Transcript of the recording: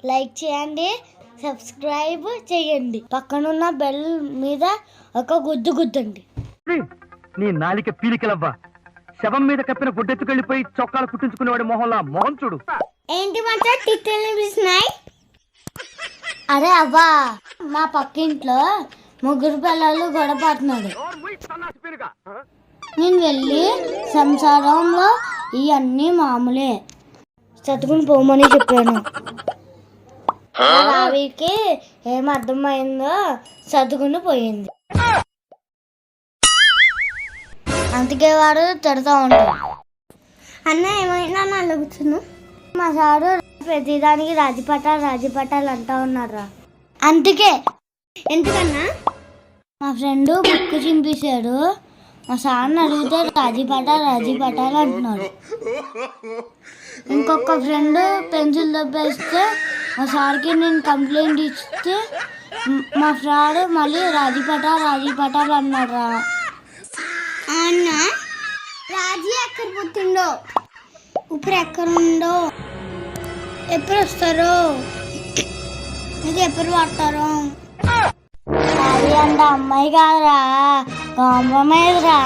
Like చేయండి, subscribe చేయండి, పక్కనున్న బెల్ మీద ఒక గుద్దు గుద్దండి. నీ నాలిక పీలికలవ్వా, శవం మీద కప్పిన గుడ్డెత్తుకెళ్ళిపోయి చొక్కాలు కుట్టించుకునేవాడి మొహంలా మొహం చూడు. ఏంటి మాట టిట్టినాయి? అరే అవ్వా, మా పక్కింట్లో ముగ్గురు పిల్లలు గొడవ పడుతున్నాడు. నేను వెళ్ళి సంసారంలో ఇవన్నీ మామూలే, చదువుకుని పోమని చెప్పాను. రావికి ఏం అర్థమైందో చదువుకుని పోయింది. అందుకే వాడు తిడతా ఉంటాడు. అన్న ఏమైనా అడుగుతున్నా, మా సారు ప్రతిదానికి రాజీపటాలు అంటా ఉన్నారా. అందుకే ఎందుకన్నా మా ఫ్రెండ్ బుక్ చింపేశాడు, మా సార్ని అడిగితే రాజీపటాలు అంటున్నాడు. ఇంకొక ఫ్రెండ్ పెన్సిల్ దెబ్బేస్తే మా సార్కి నేను కంప్లైంట్ ఇస్తే మా ఫ్రెండ్ మళ్ళీ రాజీపటాలు అన్నాడు. రా అన్న రాజీ ఎక్కడ పుట్టిండో, ఇప్పుడు ఎక్కడుండో, ఎప్పుడు వస్తారో, ఇది ఎప్పుడు పడతారో. అది అంటే అమ్మాయి కాదురా, కాంప్రమైజ్ రా.